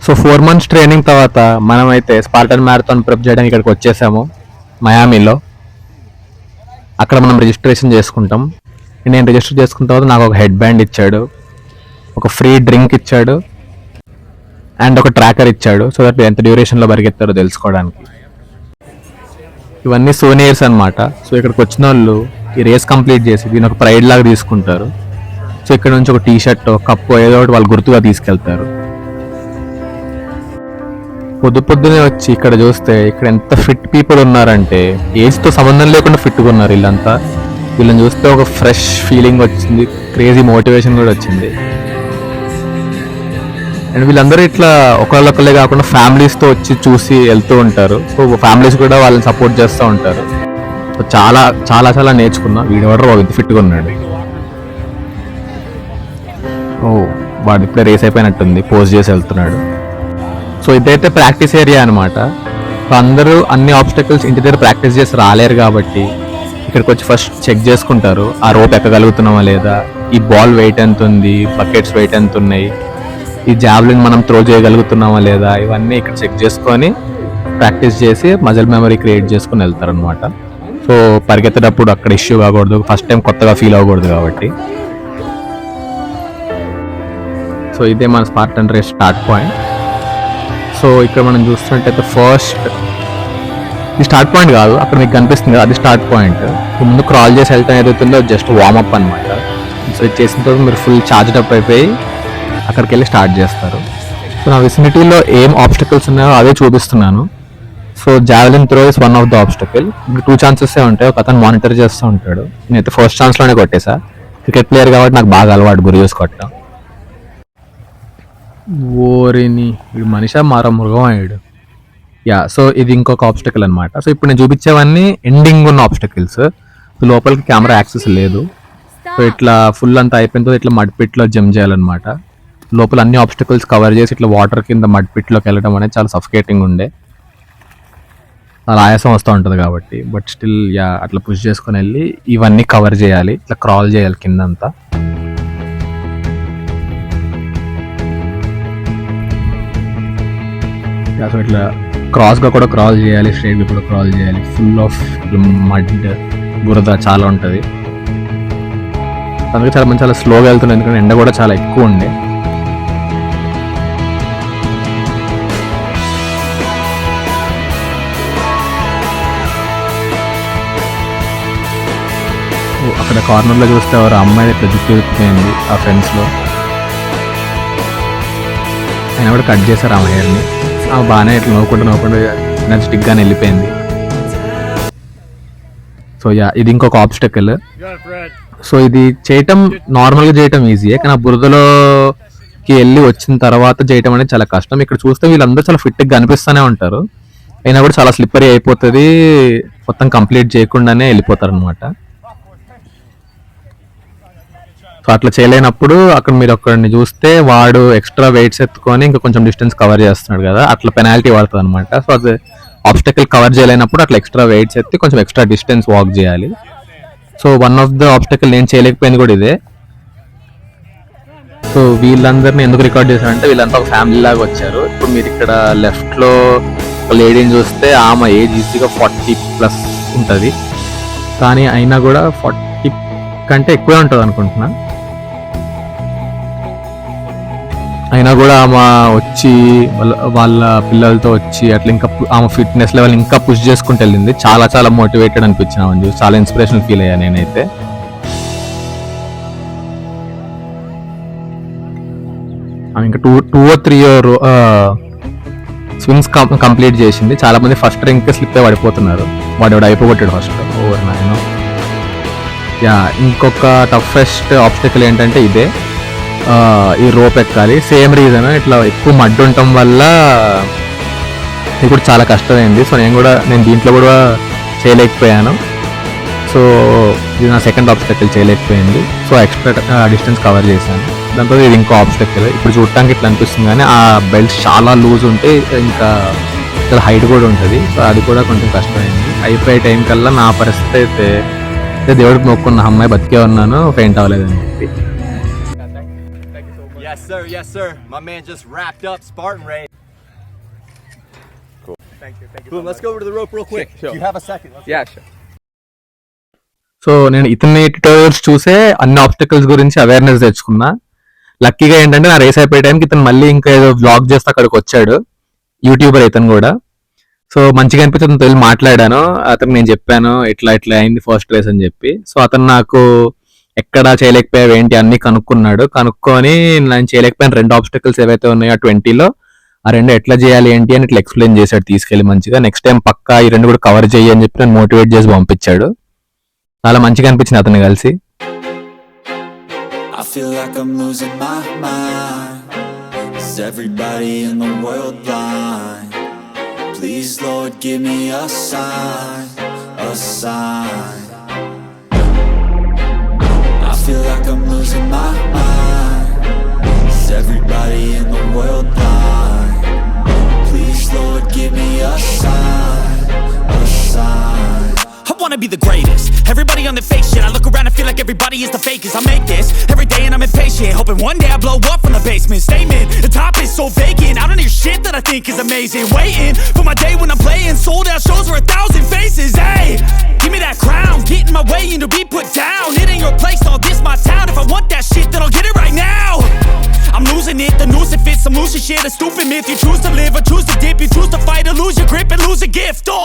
So 4 months training తర్వాత మనమైతే Spartan marathon prep చేయడానికి ఇక్కడికి వచ్చేసాము మయామిలో. అక్కడ మనం రిజిస్ట్రేషన్ చేసుకుంటాం. నేను రిజిస్టర్ చేసుకున్న తర్వాత నాకు ఒక హెడ్ బ్యాండ్ ఇచ్చాడు, ఒక ఫ్రీ డ్రింక్ ఇచ్చాడు అండ్ ఒక ట్రాకర్ ఇచ్చాడు, సో దట్ ఎంత డ్యూరేషన్లో పరిగెత్తారో తెలుసుకోవడానికి. ఇవన్నీ సోనియర్స్ అనమాట. సో ఇక్కడికి వచ్చిన వాళ్ళు ఈ రేస్ కంప్లీట్ చేసి దీని ఒక ప్రైడ్ లాగా తీసుకుంటారు. సో ఇక్కడ నుంచి ఒక టీ షర్ట్, కప్పు ఏదో ఒకటి వాళ్ళు గుర్తుగా తీసుకెళ్తారు. పొద్దునే వచ్చి ఇక్కడ చూస్తే ఇక్కడ ఎంత ఫిట్ పీపుల్ ఉన్నారంటే ఏజ్తో సంబంధం లేకుండా ఫిట్గా ఉన్నారు వీళ్ళంతా. వీళ్ళని చూస్తే ఒక ఫ్రెష్ ఫీలింగ్ వచ్చింది, క్రేజీ మోటివేషన్ కూడా వచ్చింది. అండ్ వీళ్ళందరూ ఇట్లా ఒకళ్ళొకళ్ళే కాకుండా ఫ్యామిలీస్తో వచ్చి చూసి వెళ్తూ ఉంటారు. సో ఫ్యామిలీస్ కూడా వాళ్ళని సపోర్ట్ చేస్తూ ఉంటారు. సో చాలా చాలా చాలా నేర్చుకున్నా. వీడెవడో ఇంత ఫిట్గా ఉన్నాడు. ఓ వాడు ఇప్పుడే రేస్ అయిపోయినట్టుంది, పోస్ట్ చేసి వెళ్తున్నాడు. సో ఇదైతే ప్రాక్టీస్ ఏరియా అనమాట. సో అందరూ అన్ని ఆబ్స్టకల్స్ ఇంటి దగ్గర ప్రాక్టీస్ చేసి రాలేరు కాబట్టి ఇక్కడికి వచ్చి ఫస్ట్ చెక్ చేసుకుంటారు, ఆ రోప్ ఎక్కగలుగుతున్నామా లేదా, ఈ బాల్ వెయిట్ ఎంత ఉంది, బకెట్స్ వెయిట్ ఎంత ఉన్నాయి, ఈ జావ్లిన్ మనం త్రో చేయగలుగుతున్నామా లేదా, ఇవన్నీ ఇక్కడ చెక్ చేసుకొని ప్రాక్టీస్ చేసి మజిల్ మెమరీ క్రియేట్ చేసుకుని వెళ్తారనమాట. సో పరిగెత్తేటప్పుడు అక్కడ ఇష్యూ కాకూడదు, ఫస్ట్ టైం కొత్తగా ఫీల్ అవ్వకూడదు కాబట్టి. సో ఇదే మన Spartan race start point. So ఇక్కడ మనం చూస్తున్నట్టయితే ఫస్ట్ ఇది స్టార్ట్ పాయింట్ కాదు, అక్కడ మీకు కనిపిస్తుంది అది స్టార్ట్ పాయింట్. ముందు క్రాల్ చేసి వెళ్తాం ఏదైతుందో జస్ట్ వార్మప్ అనమాట. సో ఇది చేసిన తర్వాత మీరు ఫుల్ ఛార్జ్డ్ అప్ అయిపోయి అక్కడికి వెళ్ళి స్టార్ట్ చేస్తారు. సో నా విసినిటీలో ఏం ఆబ్స్టకల్స్ ఉన్నాయో అదే చూపిస్తున్నాను. So javelin throw is one of the obstacle. ఇంకా 2 chances ఉంటాయి, ఒక అతను మానిటర్ చేస్తూ ఉంటాడు. నేనైతే ఫస్ట్ ఛాన్స్లోనే కొట్టేసా. క్రికెట్ ప్లేయర్ కాబట్టి నాకు బాగా అలవాటు గురి చూసి కొట్టడం. ఓరిని వీడు మనిషా మారా మృగం అయ్యాడు. యా సో ఇది ఇంకొక ఆబ్స్టకల్ అనమాట. సో ఇప్పుడు నేను చూపించేవన్నీ ఎండింగ్ ఉన్న ఆబ్స్టకల్స్. సో లోపలికి కెమెరా యాక్సెస్ లేదు. సో ఇట్లా ఫుల్ అంతా అయిపోయిన తర్వాత ఇట్లా మడ్ పిట్లో జంప్ చేయాలన్నమాట. లోపల అన్ని ఆబ్స్టకల్స్ కవర్ చేసి ఇట్లా వాటర్ కింద మడ్ పిట్లోకి వెళ్ళడం అనేది చాలా సఫికేటింగ్ ఉండే, చాలా ఆయాసం వస్తూ ఉంటుంది కాబట్టి. బట్ స్టిల్ యా అట్లా పుష్ చేసుకొని వెళ్ళి ఇవన్నీ కవర్ చేయాలి, ఇట్లా క్రాల్ చేయాలి కిందంతా. సో ఇట్లా క్రాస్గా కూడా క్రాల్ చేయాలి, స్ట్రైట్గా కూడా క్రాల్ చేయాలి. ఫుల్ ఆఫ్ మడ్, బురద చాలా ఉంటుంది. అందుకే చాలా మంది చాలా స్లోగా వెళ్తున్నాయి, ఎందుకంటే ఎండ కూడా చాలా ఎక్కువ ఉండే. అక్కడ కార్నర్లో చూస్తే ఎవరు అమ్మాయి ఇట్లా జుట్టు ఎత్తుకుపోయింది ఆ ఫ్రెండ్స్లో. ఆయన కూడా కట్ చేశారు ఆ హెయిర్ని. బాగానే ఇట్లా నవ్వుకుంటూ ఎనర్జెటిక్గానే వెళ్ళిపోయింది. సో యా ఇది ఇంకొక ఆబ్స్టకల్. సో ఇది చేయటం నార్మల్గా చేయటం ఈజీయే, కానీ ఆ బురదలోకి వెళ్ళి వచ్చిన తర్వాత చేయటం అనేది చాలా కష్టం. ఇక్కడ చూస్తే వీళ్ళందరూ చాలా ఫిట్గా కనిపిస్తూనే ఉంటారు, అయినా కూడా చాలా స్లిప్పరీ అయిపోతుంది, మొత్తం కంప్లీట్ చేయకుండానే వెళ్ళిపోతారు అనమాట. సో అట్లా చేయలేనప్పుడు అక్కడ మీరు ఒక్కడిని చూస్తే వాడు ఎక్స్ట్రా వెయిట్స్ ఎత్తుకొని ఇంకా కొంచెం డిస్టెన్స్ కవర్ చేస్తున్నాడు కదా, అట్లా పెనాల్టీ పడుతుంది అనమాట. సో అది ఆబ్స్టకల్ కవర్ చేయలేనప్పుడు అట్లా ఎక్స్ట్రా వెయిట్స్ ఎత్తి కొంచెం ఎక్స్ట్రా డిస్టెన్స్ వాక్ చేయాలి. So one of the obstacle నేను చేయలేకపోయింది కూడా ఇదే. సో వీళ్ళందరినీ ఎందుకు రికార్డ్ చేశారంటే వీళ్ళంతా ఒక ఫ్యామిలీ లాగా వచ్చారు. ఇప్పుడు మీరు ఇక్కడ లెఫ్ట్లో ఒక లేడీని చూస్తే ఆమె ఏజ్ ఈజీగా 40+ ఉంటుంది, కానీ అయినా కూడా 40 కంటే ఎక్కువే ఉంటుంది అనుకుంటున్నా. అయినా కూడా ఆమె వచ్చి వాళ్ళ పిల్లలతో వచ్చి అట్లా ఇంకా ఆమె ఫిట్నెస్ లెవెల్ ఇంకా పుష్ చేసుకుంటూ వెళ్ళింది. చాలా చాలా మోటివేటెడ్ అనిపించింది ఆమె చూసి, చాలా ఇన్స్పిరేషనల్ ఫీల్ అయ్యా నేనైతే. ఆమె ఇంకా 2 or 3 స్విమ్స్ కంప్లీట్ చేసింది. చాలా మంది ఫస్ట్ ర్యాంక్ స్లిప్ అయి పడిపోతున్నారు, వాడు అయిపోగొట్టాడు ఫస్ట్. ఓవర్ నాయన. యా ఇంకొక టఫెస్ట్ ఆబ్స్టకల్ ఏంటంటే ఇదే, ఈ రోప్ ఎక్కాలి. సేమ్ రీజన్, ఇట్లా ఎక్కువ మడ్ ఉండటం వల్ల ఇది కూడా చాలా కష్టమైంది. సో నేను దీంట్లో కూడా చేయలేకపోయాను. సో ఇది నా సెకండ్ ఆబ్స్టకల్ చేయలేకపోయింది. సో ఎక్స్ట్రా డిస్టెన్స్ కవర్ చేశాను. దాంతో ఇది ఇంకో ఆబ్స్టకల్. ఇప్పుడు చూడటానికి ఇట్లా అనిపిస్తుంది కానీ ఆ బెల్ట్ చాలా లూజ్ ఉంటే ఇంకా చాలా హైట్ కూడా ఉంటుంది. సో అది కూడా కొంచెం కష్టమైంది. అయిపోయే టైం కల్లా నా పరిస్థితి అయితే దేవుడికి మొక్కున్న అమ్మాయి బతికే ఉన్నాను, ఫెయింట్ అవ్వలేదని చెప్పి. Yes sir, my man just wrapped up Spartan race. Boom, let's go over to the rope real quick. Sure. Do you have a second? Let's go. So నేను ఇతని ట్యూటోరియల్స్ చూసే అన్ని ఆబ్స్టకల్స్ గురించి అవేర్నెస్ తెచ్చుకున్నా. లక్కీగా ఏంటంటే నా రేస్ అయిపోయే టైంకి ఇతను మళ్ళీ ఇంకా ఏదో వ్లాగ్ చేస్తే అక్కడికి వచ్చాడు. యూట్యూబర్ ఇతను కూడా. సో మంచిగా అనిపించి అతనితో వెళ్ళి మాట్లాడాను. అతనికి నేను చెప్పాను ఇట్లా ఇట్లా అయింది ఫస్ట్ రేస్ అని చెప్పి. సో అతను నాకు ఎక్కడ చేయలేకపోయావు ఏంటి అన్ని కనుక్కున్నాడు. కనుక్కొని నేను చేయలేకపోయిన 2 ఆబ్స్టకల్స్ ఏవైతే ఉన్నాయో ఆ 20లో ఆ 2 ఎట్లా చేయాలి ఏంటి అని ఇట్లా ఎక్స్ప్లెయిన్ చేశాడు తీసుకెళ్ళి మంచిగా. నెక్స్ట్ టైం పక్కా ఈ 2 కూడా కవర్ చేయి అని చెప్పి నన్ను మోటివేట్ చేసి పంపించాడు. చాలా మంచిగా అనిపించింది అతన్ని కలిసి. I feel like I'm losing my mind. Is everybody in the world blind? Please Lord give me a sign, a sign. I feel like I'm losing my mind. Is everybody in the world blind? Please Lord give me a sign, a sign. I wanna be the greatest. Everybody on the fake shit. I look around and feel like everybody is the fakest. I make this every day and I'm impatient, hoping one day I blow up from the basement. Statement, the top is so vacant. I don't hear shit that I think is amazing. Waiting for my day when I'm playing sold out shows for 1,000 faces. Hey, give me that crown, get in my way and to be put down. It ain't your place, all this my town. If I want that shit, then I'll get it right now. I'm losing it, the noose it fits. I'm losing shit, a stupid myth. You choose to live or choose to dip. You choose to fight or lose your grip and lose a gift. Oh,